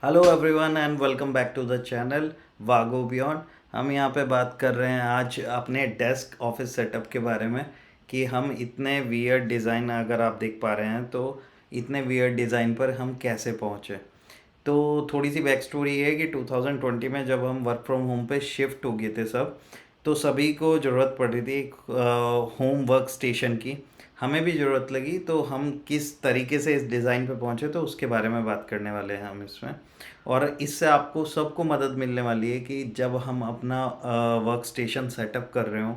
Hello everyone and welcome back to the channel Vago Beyond. हम यहाँ पे बात कर रहे हैं आज अपने डेस्क ऑफिस सेटअप के बारे में कि हम इतने वियर्ड डिज़ाइन, अगर आप देख पा रहे हैं तो इतने वियर्ड डिज़ाइन पर हम कैसे पहुँचे। तो थोड़ी सी बैक स्टोरी है कि 2020 में जब हम वर्क फ्रॉम होम पे शिफ्ट हो गए थे सब, तो सभी को ज़रूरत पड़ रही थी एक होम वर्क स्टेशन की। हमें भी ज़रूरत लगी, तो हम किस तरीके से इस डिज़ाइन पे पहुँचे तो उसके बारे में बात करने वाले हैं हम इसमें। और इससे आपको सबको मदद मिलने वाली है कि जब हम अपना वर्क स्टेशन सेटअप कर रहे हो,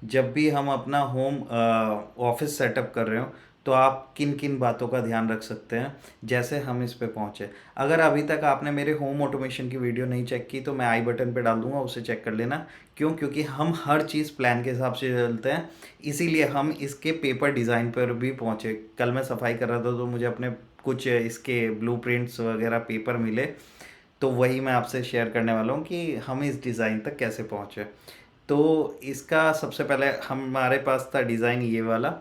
जब भी हम अपना होम ऑफिस सेटअप कर रहे हो, तो आप किन किन बातों का ध्यान रख सकते हैं जैसे हम इस पे पहुंचे। अगर अभी तक आपने मेरे होम ऑटोमेशन की वीडियो नहीं चेक की तो मैं आई बटन पे डाल दूंगा, उसे चेक कर लेना। क्योंकि हम हर चीज़ प्लान के हिसाब से चलते हैं, इसीलिए हम इसके पेपर डिज़ाइन पर भी पहुंचे। कल मैं सफाई कर रहा था तो मुझे अपने कुछ इसके ब्लूप्रिंट्स वगैरह पेपर मिले, तो वही मैं आपसे शेयर करने वाला हूँ कि हम इस डिज़ाइन तक कैसे पहुँचे। तो इसका सबसे पहले हमारे पास था डिज़ाइन ये वाला।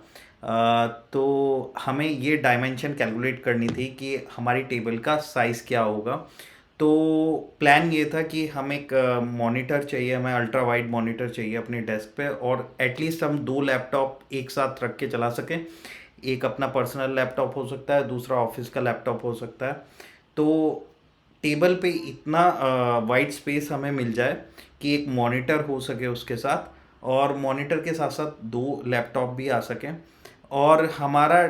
तो हमें ये डायमेंशन कैलकुलेट करनी थी कि हमारी टेबल का साइज़ क्या होगा। तो प्लान ये था कि हम एक मॉनिटर चाहिए, हमें अल्ट्रा वाइड मॉनिटर चाहिए अपने डेस्क पे, और एटलीस्ट हम दो लैपटॉप एक साथ रख के चला सकें। एक अपना पर्सनल लैपटॉप हो सकता है, दूसरा ऑफिस का लैपटॉप हो सकता है। तो टेबल पे इतना वाइड स्पेस हमें मिल जाए कि एक मॉनिटर हो सके उसके साथ, और मॉनिटर के साथ साथ दो लैपटॉप भी आ सकें। और हमारा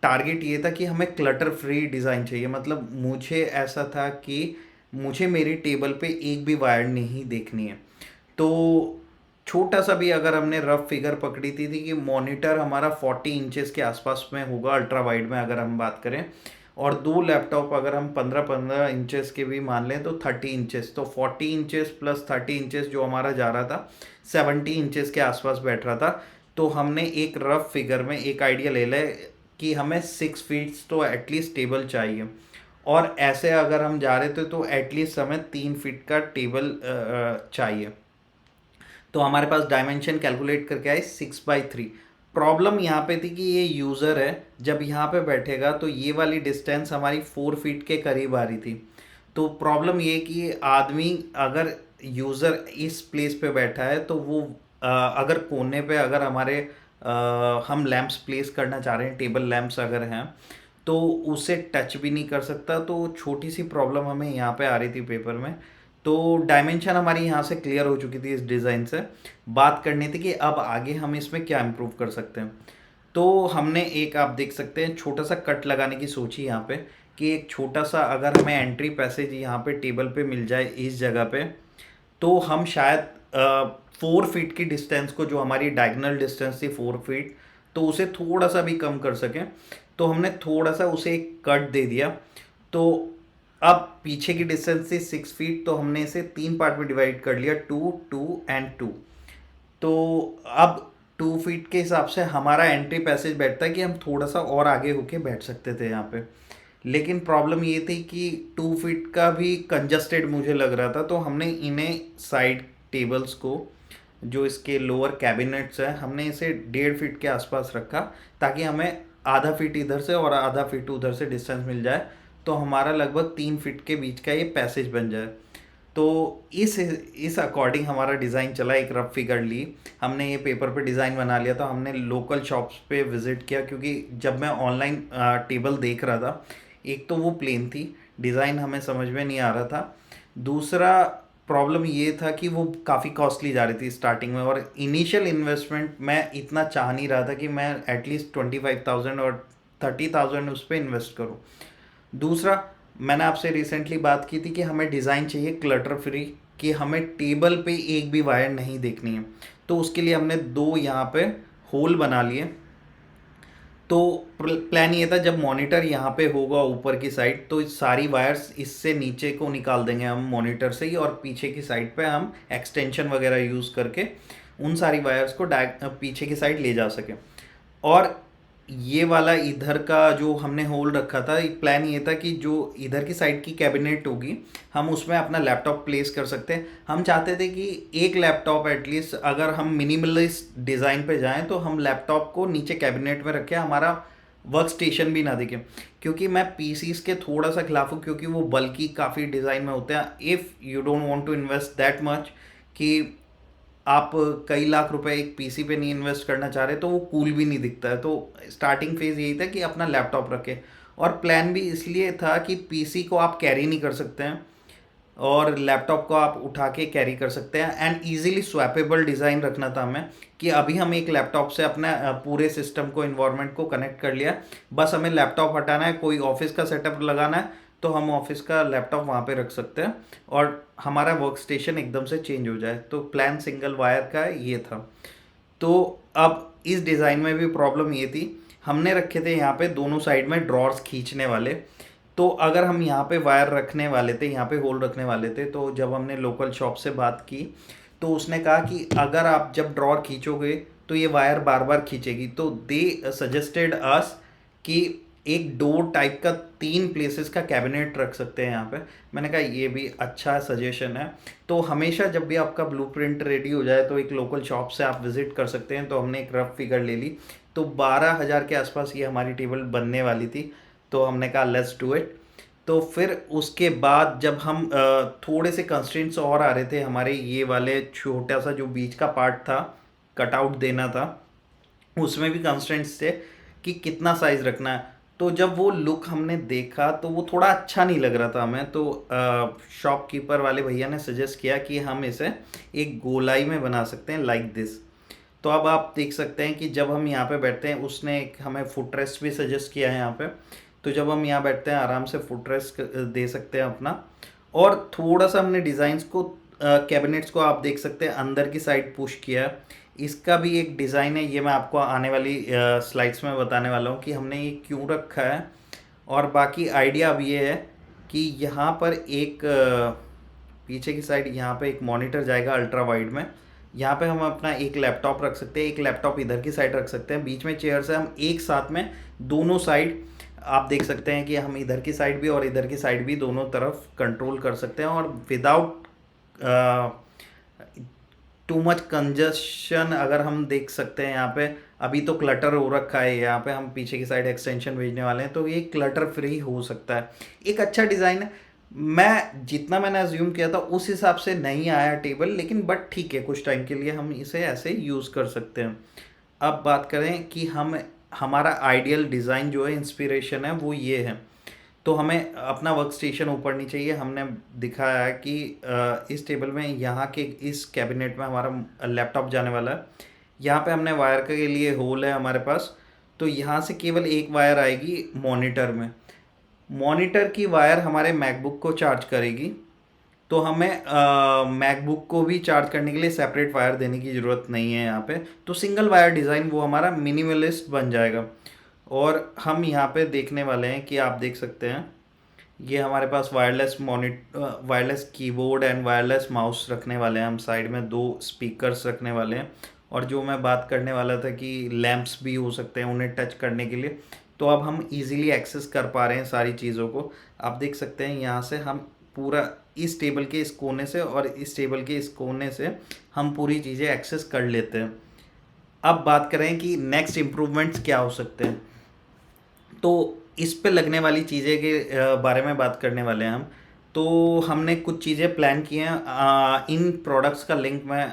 टारगेट ये था कि हमें क्लटर फ्री डिज़ाइन चाहिए। मतलब मुझे ऐसा था कि मुझे मेरी टेबल पे एक भी वायर नहीं देखनी है। तो छोटा सा भी अगर हमने रफ फिगर पकड़ी थी कि मॉनिटर हमारा 40 इंचेस के आसपास में होगा अल्ट्रा वाइड में अगर हम बात करें, और दो लैपटॉप अगर हम 15-15 इंचेस के भी मान लें तो 30 इंचेस, तो 40 इंचेस प्लस 30 इंचेस जो हमारा जा रहा था 70 इंचेस के आसपास बैठ रहा था। तो हमने एक रफ फिगर में एक आइडिया ले लिया कि हमें 6 फीट्स तो एटलीस्ट टेबल चाहिए, और ऐसे अगर हम जा रहे थे तो एटलीस्ट हमें 3 फीट का टेबल चाहिए। तो हमारे पास डायमेंशन कैलकुलेट करके आए 6/3। प्रॉब्लम यहाँ पे थी कि ये यूज़र है, जब यहाँ पे बैठेगा तो ये वाली डिस्टेंस हमारी 4 फीट के करीब आ रही थी। तो प्रॉब्लम ये कि आदमी, अगर यूज़र इस प्लेस पे बैठा है तो वो अगर कोने पे अगर हमारे हम लैंप्स प्लेस करना चाह रहे हैं, टेबल लैंप्स अगर हैं, तो उसे टच भी नहीं कर सकता। तो छोटी सी प्रॉब्लम हमें यहाँ पे आ रही थी पेपर में। तो डायमेंशन हमारी यहाँ से क्लियर हो चुकी थी, इस डिज़ाइन से बात करनी थी कि अब आगे हम इसमें क्या इम्प्रूव कर सकते हैं। तो हमने एक, आप देख सकते हैं, छोटा सा कट लगाने की सोची यहाँ पे कि एक छोटा सा अगर हमें एंट्री पैसेज यहाँ पे टेबल पे मिल जाए इस जगह पे, तो हम शायद 4 फीट की डिस्टेंस को, जो हमारी डायगनल डिस्टेंस थी 4 फीट, तो उसे थोड़ा सा भी कम कर सकें। तो हमने थोड़ा सा उसे एक कट दे दिया। तो अब पीछे की डिस्टेंस थी 6 फीट, तो हमने इसे 3 पार्ट में डिवाइड कर लिया, 2, 2 एंड 2। तो अब 2 फीट के हिसाब से हमारा एंट्री पैसेज बैठता है कि हम थोड़ा सा और आगे होके बैठ सकते थे यहाँ पे। लेकिन प्रॉब्लम ये थी कि 2 फीट का भी कंजस्टेड मुझे लग रहा था, तो हमने इन्हें साइड टेबल्स को, जो इसके लोअर कैबिनेट्स हैं, हमने इसे 1.5 फीट के आसपास रखा, ताकि हमें आधा फीट इधर से और आधा फीट उधर से डिस्टेंस मिल जाए। तो हमारा लगभग 3 फीट के बीच का ये पैसेज बन जाए। तो इस अकॉर्डिंग हमारा डिज़ाइन चला। एक रफ फिगर ली हमने, ये पेपर पे डिज़ाइन बना लिया था। हमने लोकल शॉप्स पे विज़िट किया, क्योंकि जब मैं ऑनलाइन टेबल देख रहा था, एक तो वो प्लेन थी, डिज़ाइन हमें समझ में नहीं आ रहा था। दूसरा प्रॉब्लम ये था कि वो काफ़ी कॉस्टली जा रही थी स्टार्टिंग में, और इनिशियल इन्वेस्टमेंट मैं इतना चाह नहीं रहा था कि मैं एटलीस्ट 25,000 और 30,000 उस पर इन्वेस्ट करूँ। दूसरा, मैंने आपसे रिसेंटली बात की थी कि हमें डिज़ाइन चाहिए क्लटर फ्री, कि हमें टेबल पे एक भी वायर नहीं देखनी है। तो उसके लिए हमने दो यहाँ पे होल बना लिए। तो प्लान ये था, जब मॉनिटर यहाँ पे होगा ऊपर की साइड, तो इस सारी वायर्स इससे नीचे को निकाल देंगे हम मॉनिटर से ही, और पीछे की साइड पे हम एक्सटेंशन वगैरह यूज़ करके उन सारी वायर्स को पीछे की साइड ले जा सकें। और ये वाला इधर का जो हमने होल रखा था, प्लान ये था कि जो इधर की साइड की कैबिनेट होगी, हम उसमें अपना लैपटॉप प्लेस कर सकते हैं। हम चाहते थे कि एक लैपटॉप एटलीस्ट, अगर हम मिनिमलिस्ट डिज़ाइन पे जाएं, तो हम लैपटॉप को नीचे कैबिनेट में रखें। हमारा वर्क स्टेशन भी ना दिखे। क्योंकि मैं पीसीस के थोड़ा सा खिलाफ हूँ, क्योंकि वो बल्कि काफ़ी डिज़ाइन में होते हैं। If you don't want to invest that much कि आप कई लाख रुपए एक पीसी पे नहीं इन्वेस्ट करना चाह रहे, तो वो कूल भी नहीं दिखता है। तो स्टार्टिंग फेज यही था कि अपना लैपटॉप रखे, और प्लान भी इसलिए था कि पीसी को आप कैरी नहीं कर सकते हैं और लैपटॉप को आप उठा के कैरी कर सकते हैं, एंड इजीली स्वैपेबल डिज़ाइन रखना था हमें। कि अभी हम एक लैपटॉप से अपने पूरे सिस्टम को, इन्वायरमेंट को कनेक्ट कर लिया, बस हमें लैपटॉप हटाना है, कोई ऑफिस का सेटअप लगाना है तो हम ऑफिस का लैपटॉप वहाँ पे रख सकते हैं और हमारा वर्क स्टेशन एकदम से चेंज हो जाए। तो प्लान सिंगल वायर का ये था। तो अब इस डिज़ाइन में भी प्रॉब्लम ये थी, हमने रखे थे यहाँ पे दोनों साइड में ड्रॉर्स खींचने वाले। तो अगर हम यहाँ पे वायर रखने वाले थे, यहाँ पे होल रखने वाले थे, तो जब हमने लोकल शॉप से बात की तो उसने कहा कि अगर आप जब ड्रॉर खींचोगे तो ये वायर बार बार खींचेगी। तो दे सजेस्टेड अस कि एक डोर टाइप का 3 प्लेसेस का कैबिनेट रख सकते हैं यहाँ पे। मैंने कहा ये भी अच्छा सजेशन है। तो हमेशा जब भी आपका ब्लूप्रिंट रेडी हो जाए तो एक लोकल शॉप से आप विजिट कर सकते हैं। तो हमने एक रफ फिगर ले ली, तो 12,000 के आसपास ये हमारी टेबल बनने वाली थी। तो हमने कहा लेट्स डू इट। तो फिर उसके बाद जब हम थोड़े से कंस्ट्रेंट्स और आ रहे थे हमारे, ये वाले छोटा सा जो बीच का पार्ट था कटआउट देना था, उसमें भी कंस्ट्रेंट्स थे कि कितना साइज रखना है। तो जब वो लुक हमने देखा तो वो थोड़ा अच्छा नहीं लग रहा था हमें। तो शॉपकीपर वाले भैया ने सजेस्ट किया कि हम इसे एक गोलाई में बना सकते हैं, लाइक दिस। तो अब आप देख सकते हैं कि जब हम यहाँ पे बैठते हैं, उसने एक हमें फुट रेस्ट भी सजेस्ट किया है यहाँ पे। तो जब हम यहाँ बैठते हैं आराम से फुट रेस्ट दे सकते हैं अपना। और थोड़ा सा हमने डिज़ाइंस को, कैबिनेट्स को आप देख सकते हैं अंदर की साइड पुश किया है। इसका भी एक डिज़ाइन है, ये मैं आपको आने वाली स्लाइड्स में बताने वाला हूँ कि हमने ये क्यों रखा है। और बाकी आइडिया अब ये है कि यहाँ पर एक पीछे की साइड यहाँ पे एक मॉनिटर जाएगा अल्ट्रा वाइड में। यहाँ पे हम अपना एक लैपटॉप रख सकते हैं, एक लैपटॉप इधर की साइड रख सकते हैं, बीच में चेयर से हम एक साथ में दोनों साइड, आप देख सकते हैं कि हम इधर की साइड भी और इधर की साइड भी दोनों तरफ कंट्रोल कर सकते हैं। और विदाउट टू मच कंजशन अगर हम देख सकते हैं यहाँ पे, अभी तो क्लटर हो रखा है, यहाँ पे हम पीछे की साइड एक्सटेंशन भेजने वाले हैं तो ये क्लटर फ्री हो सकता है। एक अच्छा डिज़ाइन है। मैं जितना मैंने अज्यूम किया था उस हिसाब से नहीं आया टेबल, लेकिन बट ठीक है, कुछ टाइम के लिए हम इसे ऐसे यूज़ कर सकते हैं। अब बात करें कि हम, हमारा आइडियल डिज़ाइन जो है, इंस्पिरेशन है, वो ये है। तो हमें अपना वर्क स्टेशन ऊपर नहीं चाहिए। हमने दिखाया है कि इस टेबल में, यहाँ के इस कैबिनेट में हमारा लैपटॉप जाने वाला है। यहाँ पे हमने वायर के लिए होल है हमारे पास। तो यहाँ से केवल एक वायर आएगी मॉनिटर में। मॉनिटर की वायर हमारे मैकबुक को चार्ज करेगी। तो हमें मैकबुक को भी चार्ज करने के लिए सेपरेट वायर देने की ज़रूरत नहीं है यहाँ पे। तो सिंगल वायर डिज़ाइन वो हमारा मिनिमलिस्ट बन जाएगा। और हम यहाँ पे देखने वाले हैं कि आप देख सकते हैं, ये हमारे पास wireless keyboard and wireless mouse रखने वाले हैं हम। साइड में 2 स्पीकर्स रखने वाले हैं। और जो मैं बात करने वाला था कि लैंप्स भी हो सकते हैं उन्हें टच करने के लिए, तो अब हम इजीली एक्सेस कर पा रहे हैं सारी चीज़ों को। आप देख सकते हैं यहाँ से हम पूरा इस टेबल के इस कोने से और इस टेबल के इस कोने से हम पूरी चीज़ें एक्सेस कर लेते हैं। अब बात करें कि नेक्स्ट इम्प्रूवमेंट्स क्या हो सकते हैं, तो इस पे लगने वाली चीज़ें के बारे में बात करने वाले हैं हम। तो हमने कुछ चीज़ें प्लान की हैं। इन प्रोडक्ट्स का लिंक मैं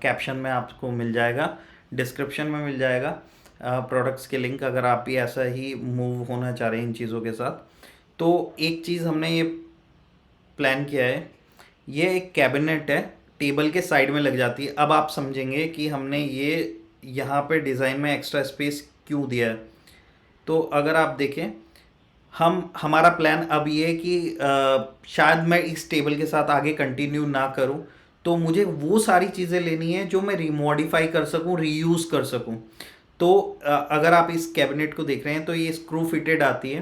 कैप्शन में आपको मिल जाएगा, डिस्क्रिप्शन में मिल जाएगा प्रोडक्ट्स के लिंक, अगर आप भी ऐसा ही मूव होना चाह रहे हैं इन चीज़ों के साथ। तो एक चीज़ हमने ये प्लान किया है, ये एक कैबिनेट है, टेबल के साइड में लग जाती है। अब आप समझेंगे कि हमने ये यहाँ पे डिज़ाइन में एक्स्ट्रा स्पेस क्यों दिया है। तो अगर आप देखें, हमारा प्लान अब ये है कि शायद मैं इस टेबल के साथ आगे कंटिन्यू ना करूं, तो मुझे वो सारी चीज़ें लेनी है जो मैं रिमॉडिफाई कर सकूं, रीयूज़ कर सकूं। तो अगर आप इस कैबिनेट को देख रहे हैं तो ये स्क्रू फिटेड आती है,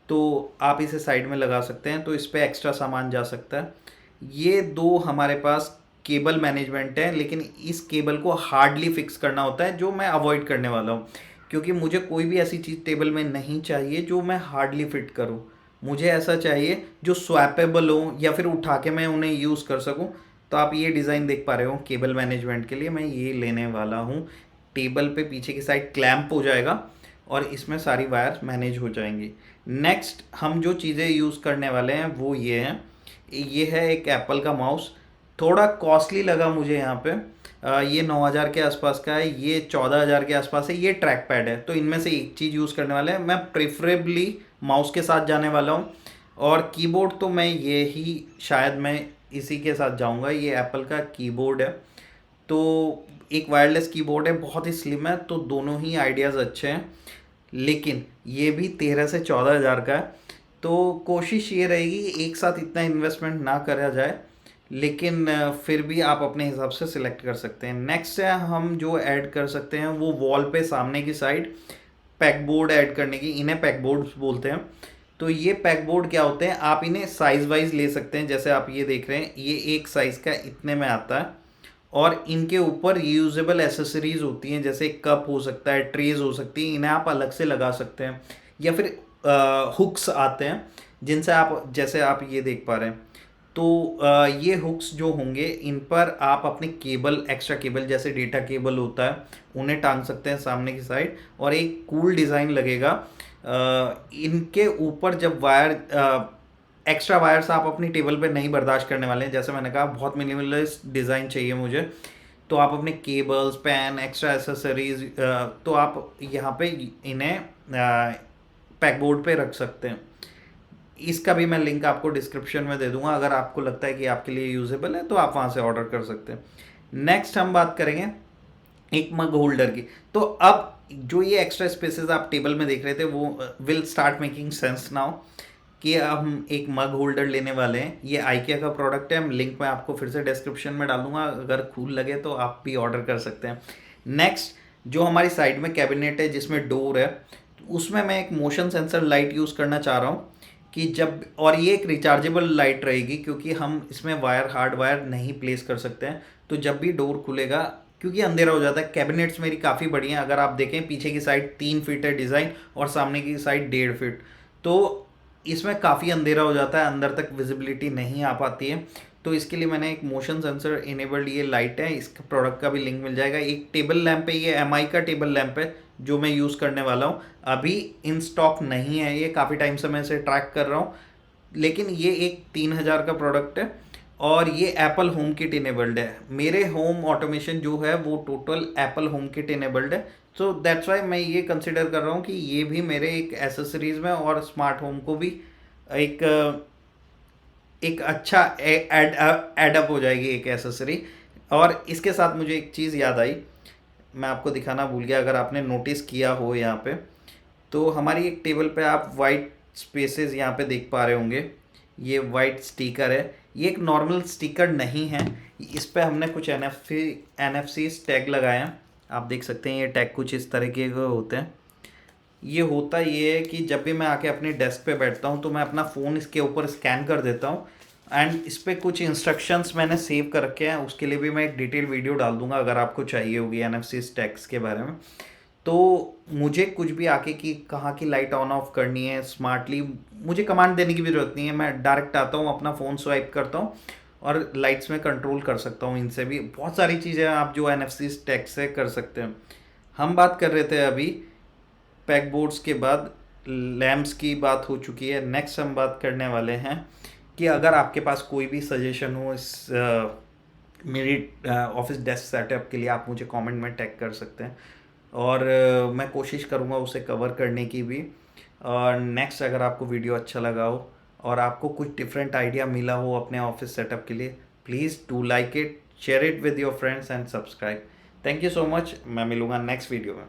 तो आप इसे साइड में लगा सकते हैं, तो इस पर एक्स्ट्रा सामान जा सकता है। ये 2 हमारे पास केबल मैनेजमेंट है, लेकिन इस केबल को हार्डली फिक्स करना होता है, जो मैं अवॉइड करने वाला हूँ। क्योंकि मुझे कोई भी ऐसी चीज़ टेबल में नहीं चाहिए जो मैं हार्डली फिट करूँ। मुझे ऐसा चाहिए जो स्वैपेबल हो या फिर उठा के मैं उन्हें यूज़ कर सकूँ। तो आप ये डिज़ाइन देख पा रहे हो, केबल मैनेजमेंट के लिए मैं ये लेने वाला हूँ। टेबल पे पीछे की साइड क्लैंप हो जाएगा और इसमें सारी वायर मैनेज हो जाएंगी। नेक्स्ट हम जो चीज़ें यूज़ करने वाले हैं वो ये हैं, ये है एक एप्पल का माउस, थोड़ा कॉस्टली लगा मुझे यहाँ पे। ये 9,000 के आसपास का है, ये 14,000 के आसपास है, ये ट्रैक पैड है। तो इनमें से एक चीज़ यूज़ करने वाले हैं, मैं प्रेफरेबली माउस के साथ जाने वाला हूँ। और कीबोर्ड तो मैं ये ही शायद मैं इसी के साथ जाऊँगा, ये एप्पल का कीबोर्ड है। तो एक वायरलेस कीबोर्ड है, बहुत ही स्लिम है, तो दोनों ही आइडियाज़ अच्छे हैं। लेकिन ये भी 13 से 14,000 का है, तो कोशिश ये रहेगी एक साथ इतना इन्वेस्टमेंट ना करा जाए, लेकिन फिर भी आप अपने हिसाब से सिलेक्ट कर सकते हैं। नेक्स्ट है हम जो ऐड कर सकते हैं वो वॉल पे सामने की साइड पैक बोर्ड ऐड करने की, इन्हें पैक बोर्ड्स बोलते हैं। तो ये पैक बोर्ड क्या होते हैं, आप इन्हें साइज वाइज ले सकते हैं। जैसे आप ये देख रहे हैं, ये एक साइज़ का इतने में आता है, और इनके ऊपर यूजेबल एसेसरीज होती हैं, जैसे कप हो सकता है, ट्रेज हो सकती है, इन्हें आप अलग से लगा सकते हैं। या फिर हुक्स आते हैं जिनसे आप, जैसे आप ये देख पा रहे हैं, तो ये हुक्स जो होंगे इन पर आप अपने केबल, एक्स्ट्रा केबल जैसे डेटा केबल होता है, उन्हें टांग सकते हैं सामने की साइड, और एक कूल डिज़ाइन लगेगा। इनके ऊपर जब वायर, एक्स्ट्रा वायर्स आप अपनी टेबल पे नहीं बर्दाश्त करने वाले हैं, जैसे मैंने कहा बहुत मिनिमलिस्ट डिज़ाइन चाहिए मुझे, तो आप अपने केबल्स, पेन, एक्स्ट्रा एसेसरीज, तो आप यहाँ पे इन्हें पैकबोर्ड पे रख सकते हैं। इसका भी मैं लिंक आपको डिस्क्रिप्शन में दे दूंगा, अगर आपको लगता है कि आपके लिए यूजेबल है तो आप वहाँ से ऑर्डर कर सकते हैं। नेक्स्ट हम बात करेंगे एक मग होल्डर की। तो अब जो ये एक्स्ट्रा स्पेसेस आप टेबल में देख रहे थे वो will start making sense now, कि हम एक मग होल्डर लेने वाले हैं। ये आइकिया का प्रोडक्ट है, लिंक मैं आपको फिर से डिस्क्रिप्शन में डालूंगा, अगर कूल लगे तो आप भी ऑर्डर कर सकते हैं। नेक्स्ट जो हमारी साइड में कैबिनेट है जिसमें डोर है, उसमें मैं एक मोशन सेंसर लाइट यूज़ करना चाह रहा हूँ, कि जब, और ये एक रिचार्जेबल लाइट रहेगी, क्योंकि हम इसमें वायर, हार्ड वायर नहीं प्लेस कर सकते हैं। तो जब भी डोर खुलेगा, क्योंकि अंधेरा हो जाता है, कैबिनेट्स मेरी काफ़ी बड़ी हैं, अगर आप देखें पीछे की साइड 3 फीट है डिज़ाइन, और सामने की साइड 1.5 फीट, तो इसमें काफ़ी अंधेरा हो जाता है, अंदर तक विजिबिलिटी नहीं आ पाती है। तो इसके लिए मैंने एक मोशन सेंसर इनेबल्ड ये लाइट है, इसके प्रोडक्ट का भी लिंक मिल जाएगा। एक टेबल लैंप है, ये एमआई का टेबल लैंप है जो मैं यूज़ करने वाला हूँ, अभी इन स्टॉक नहीं है, ये काफ़ी टाइम से मैं इसे ट्रैक कर रहा हूँ, लेकिन ये एक 3,000 का प्रोडक्ट है, और ये एप्पल होम किट इनेबल्ड है। मेरे होम ऑटोमेशन जो है वो total Apple home kit enabled है, सो दैट्स वाई मैं ये कंसिडर कर रहा हूँ कि ये भी मेरे एक एसेसरीज में और स्मार्ट होम को भी एक एक अच्छा एडअप हो जाएगी एक एसेसरी। और इसके साथ मुझे एक चीज़ याद आई, मैं आपको दिखाना भूल गया, अगर आपने नोटिस किया हो यहाँ पे, तो हमारी एक टेबल पे आप वाइट स्पेसेस यहाँ पे देख पा रहे होंगे, ये वाइट स्टिकर है, ये एक नॉर्मल स्टिकर नहीं है, इस पे हमने कुछ NFC टैग लगाए हैं। आप देख सकते हैं ये टैग कुछ इस तरीके के होते हैं। ये होता ये है कि जब भी मैं आके अपने डेस्क पे बैठता हूँ तो मैं अपना फ़ोन इसके ऊपर स्कैन कर देता हूँ, एंड इस पर कुछ इंस्ट्रक्शंस मैंने सेव कर रखे हैं, उसके लिए भी मैं एक डिटेल वीडियो डाल दूंगा अगर आपको चाहिए होगी NFC टैग्स के बारे में। तो मुझे कुछ भी आके कि कहाँ की लाइट ऑन ऑफ करनी है स्मार्टली, मुझे कमांड देने की भी ज़रूरत नहीं है, मैं डायरेक्ट आता हूँ, अपना फ़ोन स्वाइप करता हूँ और लाइट्स में कंट्रोल कर सकता हूँ। इनसे भी बहुत सारी चीज़ें आप जो NFC टैग से कर सकते हैं। हम बात कर रहे थे अभी पैक बोर्ड्स के बाद लैम्प्स की बात हो चुकी है। नेक्स्ट हम बात करने वाले हैं कि अगर आपके पास कोई भी सजेशन हो इस मेरी ऑफिस डेस्क सेटअप के लिए, आप मुझे कमेंट में टैग कर सकते हैं, और मैं कोशिश करूँगा उसे कवर करने की भी। और नेक्स्ट अगर आपको वीडियो अच्छा लगा हो और आपको कुछ डिफरेंट आइडिया मिला हो अपने ऑफिस सेटअप के लिए, please do like it, share it with your friends and subscribe. Thank you so much, मैं मिलूँगा नेक्स्ट वीडियो में।